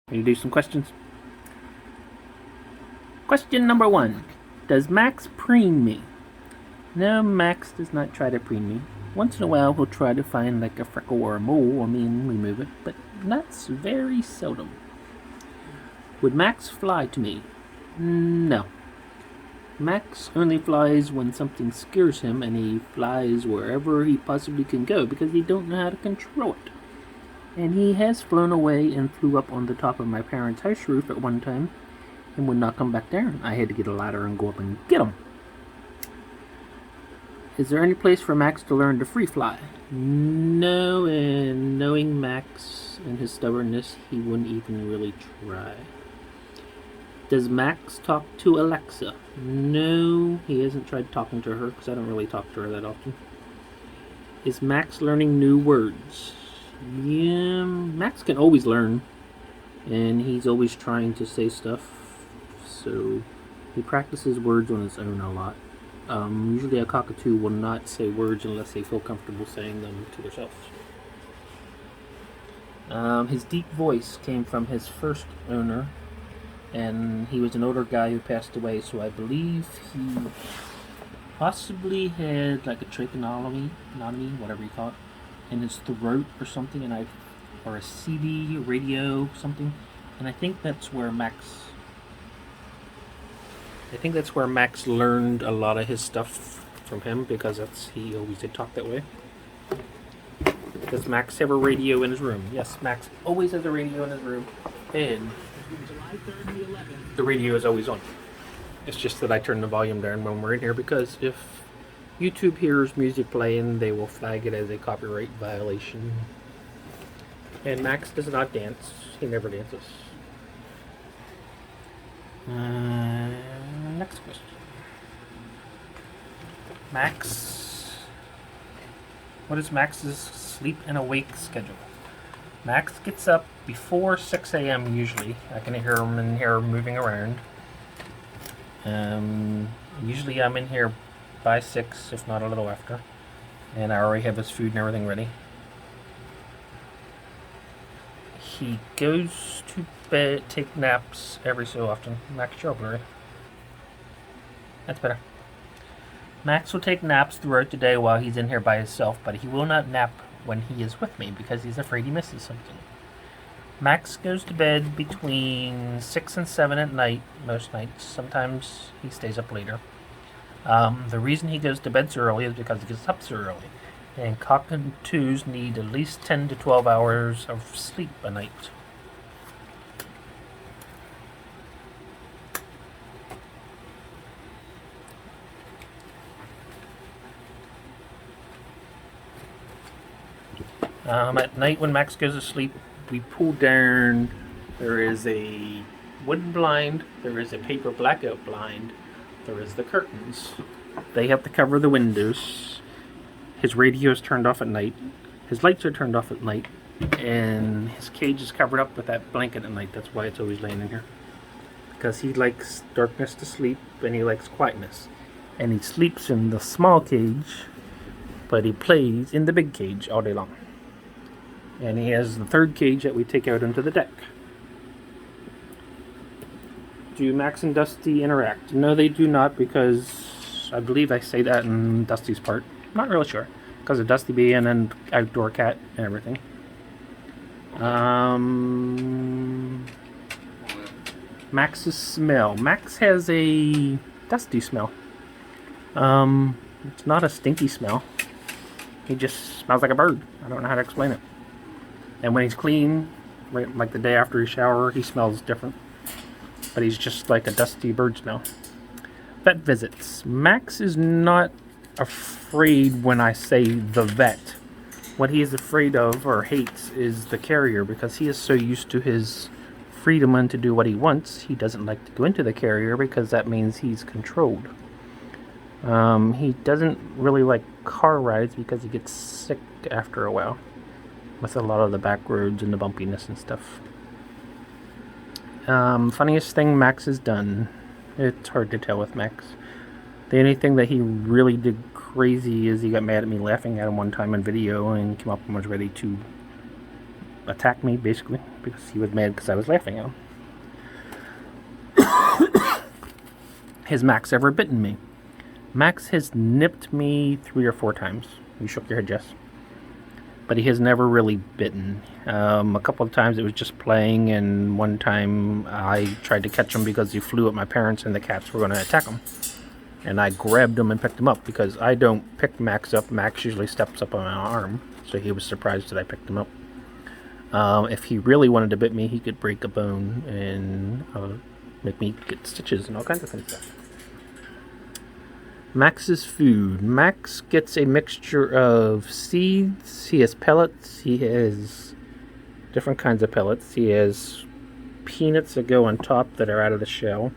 Can you do some questions? Question number 1. Does Max preen me? No, Max does not try to preen me. Once in a while, he'll try to find like a freckle or a mole and remove it, but that's very seldom. Would Max fly to me? No. Max only flies when something scares him, and he flies wherever he possibly can go because he don't know how to control it. And he has flown away and flew up on the top of my parents' house roof at one time and would not come back down. I had to get a ladder and go up and get him. Is there any place for Max to learn to free fly? No, and knowing Max and his stubbornness, he wouldn't even really try. Does Max talk to Alexa? No, he hasn't tried talking to her because I don't really talk to her that often. Is Max learning new words? Yeah, Max can always learn, and he's always trying to say stuff, so he practices words on his own a lot. Usually a cockatoo will not say words unless they feel comfortable saying them to themselves. His deep voice came from his first owner, and he was an older guy who passed away, so I believe he possibly had like a tracheotomy, whatever you call it, in his throat or something, or a CD, radio, something, and I think that's where Max learned a lot of his stuff from him, because he always did talk that way. Does Max have a radio in his room? Yes, Max always has a radio in his room, and the radio is always on. It's just that I turn the volume down when we're in here, because if YouTube hears music playing, they will flag it as a copyright violation. And Max does not dance. He never dances. Next question. Max. What is Max's sleep and awake schedule? Max gets up before 6 a.m. usually. I can hear him in here moving around. Usually I'm in here by 6, if not a little after. And I already have his food and everything ready. He goes to bed, take naps every so often. Max, you're blurry. That's better. Max will take naps throughout the day while he's in here by himself, but he will not nap when he is with me because he's afraid he misses something. Max goes to bed between 6 and 7 at night, most nights. Sometimes he stays up later. The reason he goes to bed so early is because he gets up so early. And cockatoos need at least 10 to 12 hours of sleep a night. At night when Max goes to sleep, we pull down. There is a wooden blind, there is a paper blackout blind, there is the curtains. They have to cover the windows. His radio is turned off at night. His lights are turned off at night. And his cage is covered up with that blanket at night. That's why it's always laying in here. Because he likes darkness to sleep, and he likes quietness. And he sleeps in the small cage, but he plays in the big cage all day long. And he has the third cage that we take out into the deck. Do Max and Dusty interact? No, they do not, because I believe I say that in Dusty's part. I'm not really sure, because of Dusty being an outdoor cat and everything. Max's smell. Max has a dusty smell. It's not a stinky smell. He just smells like a bird. I don't know how to explain it. And when he's clean, right, like the day after he shower, he smells different. But he's just like a dusty bird smell. Vet visits. Max is not afraid when I say the vet. What he is afraid of or hates is the carrier, because he is so used to his freedom and to do what he wants. He doesn't like to go into the carrier because that means he's controlled. He doesn't really like car rides because he gets sick after a while with a lot of the back roads and the bumpiness and stuff. Funniest thing Max has done. It's hard to tell with Max. The only thing that he really did crazy is he got mad at me laughing at him one time in video and came up and was ready to attack me, basically, because he was mad because I was laughing at him. Has Max ever bitten me? Max has nipped me 3 or 4 times. You shook your head, yes. But he has never really bitten. A couple of times it was just playing, and one time I tried to catch him because he flew at my parents and the cats were going to attack him. And I grabbed him and picked him up because I don't pick Max up. Max usually steps up on my arm, so he was surprised that I picked him up. If he really wanted to bite me, he could break a bone and make me get stitches and all kinds of things. Max's food. Max gets a mixture of seeds. He has pellets. He has different kinds of pellets. He has peanuts that go on top that are out of the shell.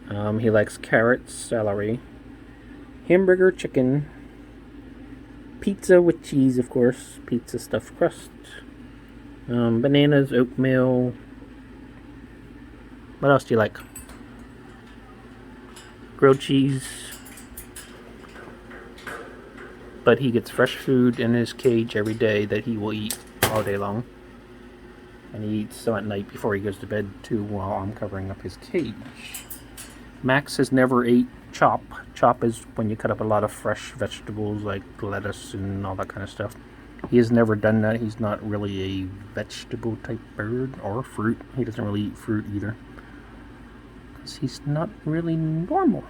He likes carrots, celery, hamburger, chicken, pizza with cheese, of course, pizza stuffed crust, bananas, oatmeal. What else do you like? Grilled cheese. But he gets fresh food in his cage every day that he will eat all day long. And he eats some at night before he goes to bed too, while I'm covering up his cage. Max has never ate chop. Chop is when you cut up a lot of fresh vegetables like lettuce and all that kind of stuff. He has never done that. He's not really a vegetable type bird, or fruit. He doesn't really eat fruit either, because he's not really normal.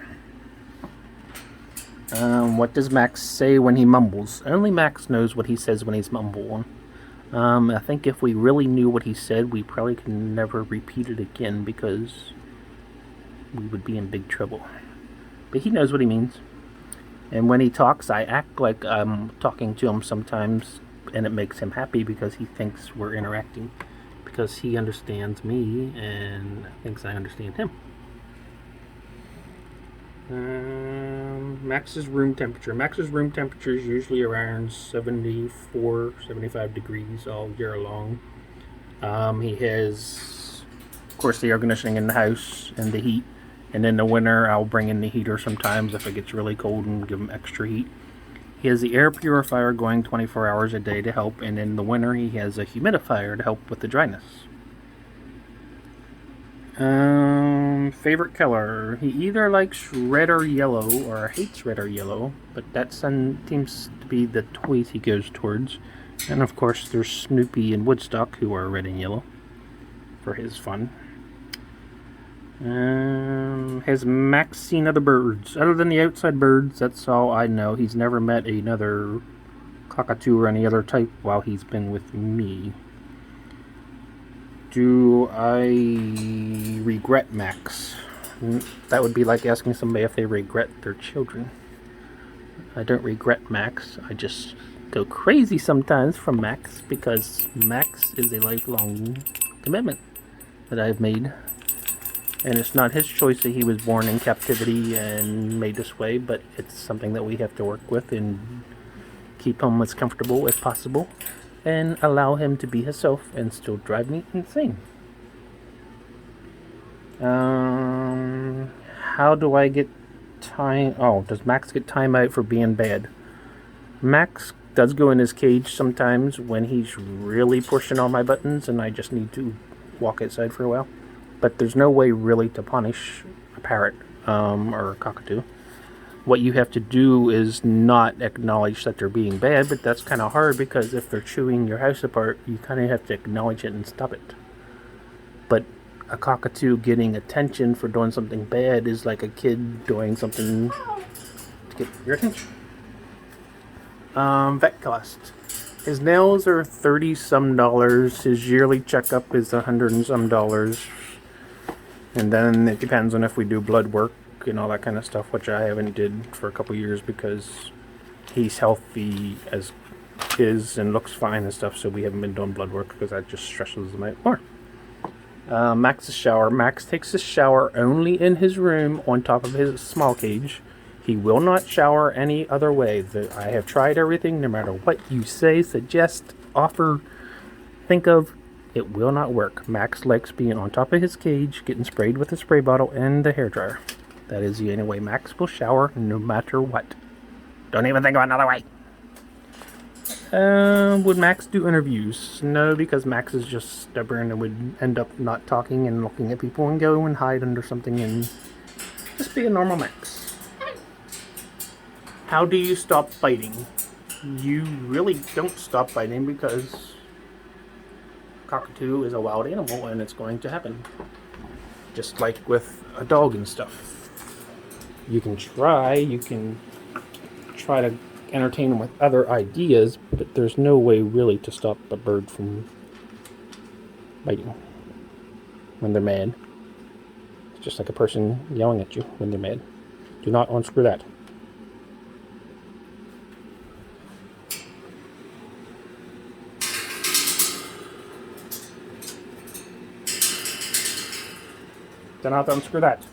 What does Max say when he mumbles? Only Max knows what he says when he's mumbling. I think if we really knew what he said, we probably could never repeat it again, because we would be in big trouble. But he knows what he means. And when he talks, I act like I'm talking to him sometimes, and it makes him happy because he thinks we're interacting, because he understands me and thinks I understand him. Max's room temperature. Max's room temperature is usually around 74, 75 degrees all year long. He has, of course, the air conditioning in the house and the heat. And in the winter, I'll bring in the heater sometimes if it gets really cold and give him extra heat. He has the air purifier going 24 hours a day to help. And in the winter, he has a humidifier to help with the dryness. Favorite color. He either likes red or yellow or hates red or yellow, but that seems to be the toys he goes towards. And of course there's Snoopy and Woodstock, who are red and yellow for his fun. Has Max seen other birds? Other than the outside birds, that's all I know. He's never met another cockatoo or any other type while he's been with me. Do I regret Max? That would be like asking somebody if they regret their children. I don't regret Max. I just go crazy sometimes from Max, because Max is a lifelong commitment that I've made. And it's not his choice that he was born in captivity and made this way, but it's something that we have to work with and keep him as comfortable as possible, and allow him to be himself and still drive me insane. How do I get time? Oh, does Max get time out for being bad? Max does go in his cage sometimes when he's really pushing all my buttons and I just need to walk outside for a while. But there's no way really to punish a parrot or a cockatoo. What you have to do is not acknowledge that they're being bad, but that's kind of hard, because if they're chewing your house apart, you kind of have to acknowledge it and stop it. But a cockatoo getting attention for doing something bad is like a kid doing something to get your attention. Vet cost. His nails are $30-some. His yearly checkup is $100 and some. And then it depends on if we do blood work and all that kind of stuff, which I haven't did for a couple years because he's healthy as is and looks fine and stuff, so we haven't been doing blood work because that just stresses him out more. Max's shower. Max takes his shower only in his room on top of his small cage. He will not shower any other way. I have tried everything, no matter what you say, suggest, offer, think of. It will not work. Max likes being on top of his cage, getting sprayed with a spray bottle and the hairdryer. That is the only way Max will shower, no matter what. Don't even think of another way. Would Max do interviews? No, because Max is just stubborn and would end up not talking and looking at people and go and hide under something and just be a normal Max. How do you stop biting? You really don't stop biting because cockatoo is a wild animal and it's going to happen. Just like with a dog and stuff. You can try to entertain them with other ideas, but there's no way really to stop a bird from biting when they're mad. It's just like a person yelling at you when they're mad. Do not unscrew that. Do not unscrew that.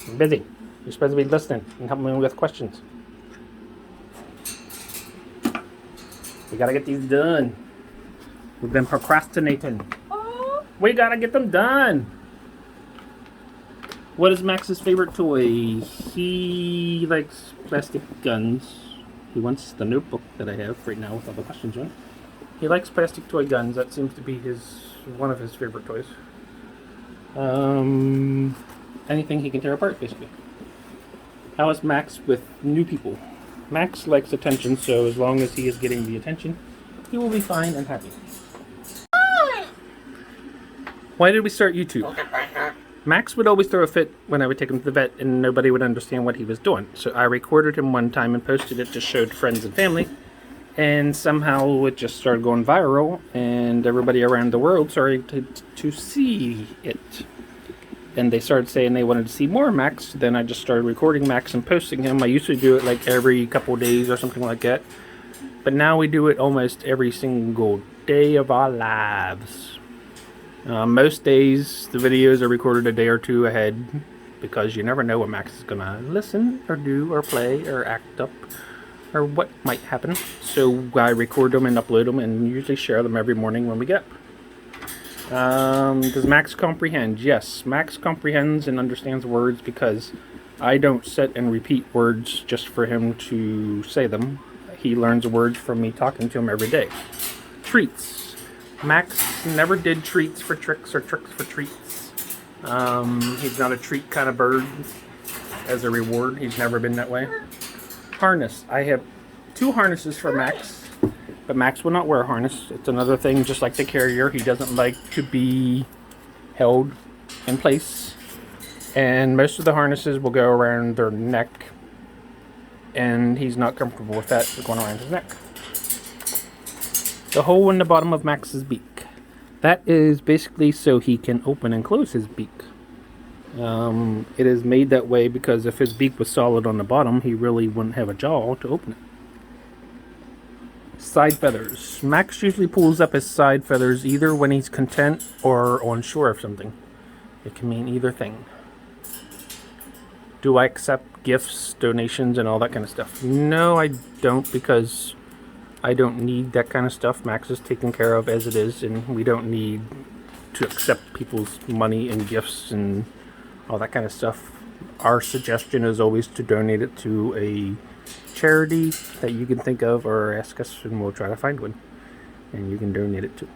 I'm busy. You're supposed to be listening and helping me with questions. We gotta get these done. We've been procrastinating. We gotta get them done. What is Max's favorite toy? He likes plastic guns. He wants the notebook that I have right now with all the questions on. He likes plastic toy guns. That seems to be one of his favorite toys. Anything he can tear apart, basically. How is Max with new people? Max likes attention, so as long as he is getting the attention, he will be fine and happy. Why did we start YouTube? Max would always throw a fit when I would take him to the vet and nobody would understand what he was doing. So I recorded him one time and posted it to show friends and family. And somehow it just started going viral and everybody around the world started to see it. And they started saying they wanted to see more Max. Then I just started recording Max and posting him. I used to do it like every couple of days or something like that. But now we do it almost every single day of our lives. Most days the videos are recorded a day or two ahead because you never know what Max is going to listen or do or play or act up or what might happen. So I record them and upload them and usually share them every morning when we get up. Does Max comprehend? Yes, Max comprehends and understands words because I don't sit and repeat words just for him to say them. He learns words from me talking to him every day. Treats. Max never did treats for tricks or tricks for treats. He's not a treat kind of bird as a reward. He's never been that way. Harness. I have 2 harnesses for Max. But Max will not wear a harness. It's another thing, just like the carrier. He doesn't like to be held in place. And most of the harnesses will go around their neck. And he's not comfortable with that going around his neck. The hole in the bottom of Max's beak. That is basically so he can open and close his beak. It is made that way because if his beak was solid on the bottom, he really wouldn't have a jaw to open it. Side feathers. Max usually pulls up his side feathers either when he's content or unsure of something. It can mean either thing. Do I accept gifts, donations, and all that kind of stuff? No, I don't, because I don't need that kind of stuff. Max is taken care of as it is, and we don't need to accept people's money and gifts and all that kind of stuff. Our suggestion is always to donate it to a charity that you can think of or ask us and we'll try to find one and you can donate it to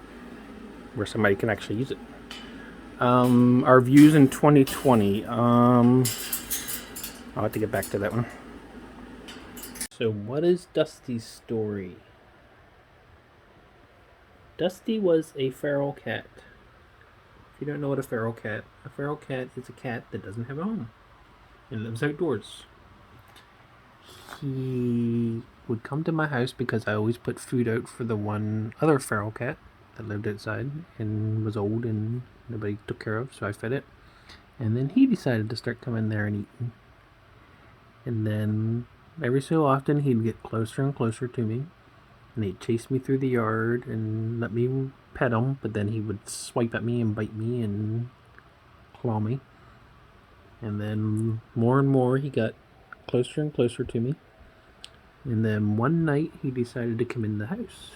where somebody can actually use it. Our views in 2020, I'll have to get back to that one. So what is Dusty's story? Dusty was a feral cat. If you don't know what a feral cat is a cat that doesn't have a home and lives outdoors. He would come to my house because I always put food out for the one other feral cat that lived outside and was old and nobody took care of, so I fed it. And then he decided to start coming there and eating. And then every so often he'd get closer and closer to me and he'd chase me through the yard and let me pet him, but then he would swipe at me and bite me and claw me. And then more and more he got closer and closer to me. And then one night he decided to come in the house.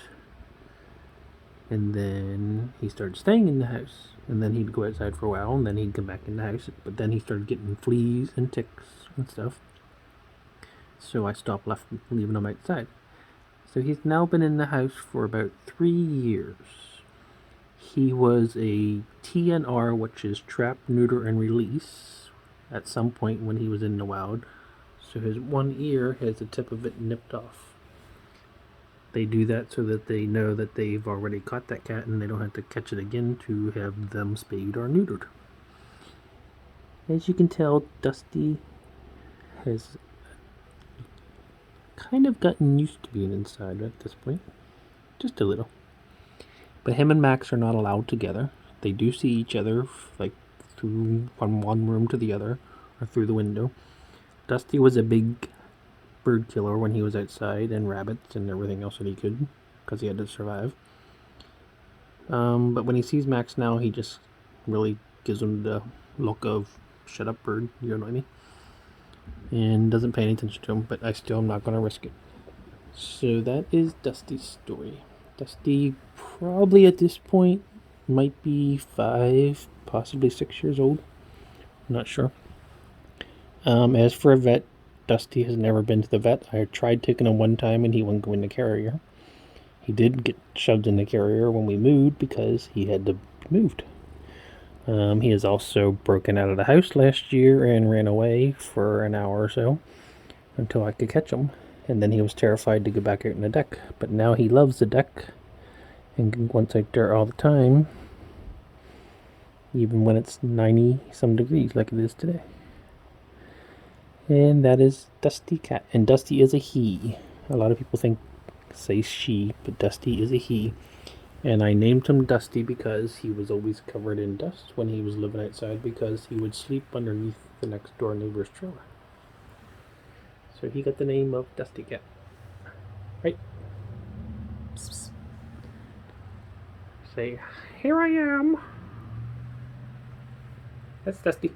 And then he started staying in the house. And then he'd go outside for a while and then he'd come back in the house. But then he started getting fleas and ticks and stuff. So I stopped leaving him outside. So he's now been in the house for about 3 years. He was a TNR, which is trap, neuter, and release, at some point when he was in the wild. So his one ear has the tip of it nipped off. They do that so that they know that they've already caught that cat and they don't have to catch it again to have them spayed or neutered. As you can tell, Dusty has kind of gotten used to being inside at this point. Just a little. But him and Max are not allowed together. They do see each other, like, through from one room to the other, or through the window. Dusty was a big bird killer when he was outside, and rabbits and everything else that he could, because he had to survive. But when he sees Max now, he just really gives him the look of, shut up, bird, you annoy me. And doesn't pay any attention to him, but I still am not going to risk it. So that is Dusty's story. Dusty probably at this point might be 5, possibly 6 years old. I'm not sure. As for a vet, Dusty has never been to the vet. I tried taking him one time and he wouldn't go in the carrier. He did get shoved in the carrier when we moved because he had to be moved. He has also broken out of the house last year and ran away for an hour or so until I could catch him. And then he was terrified to go back out in the deck. But now he loves the deck and wants out there all the time, even when it's 90 some degrees like it is today. And that is Dusty Cat. And Dusty is a he. A lot of people say she, but Dusty is a he. And I named him Dusty because he was always covered in dust when he was living outside, because he would sleep underneath the next door neighbor's trailer. So he got the name of Dusty Cat. Right? Psst, psst. Say, here I am. That's Dusty.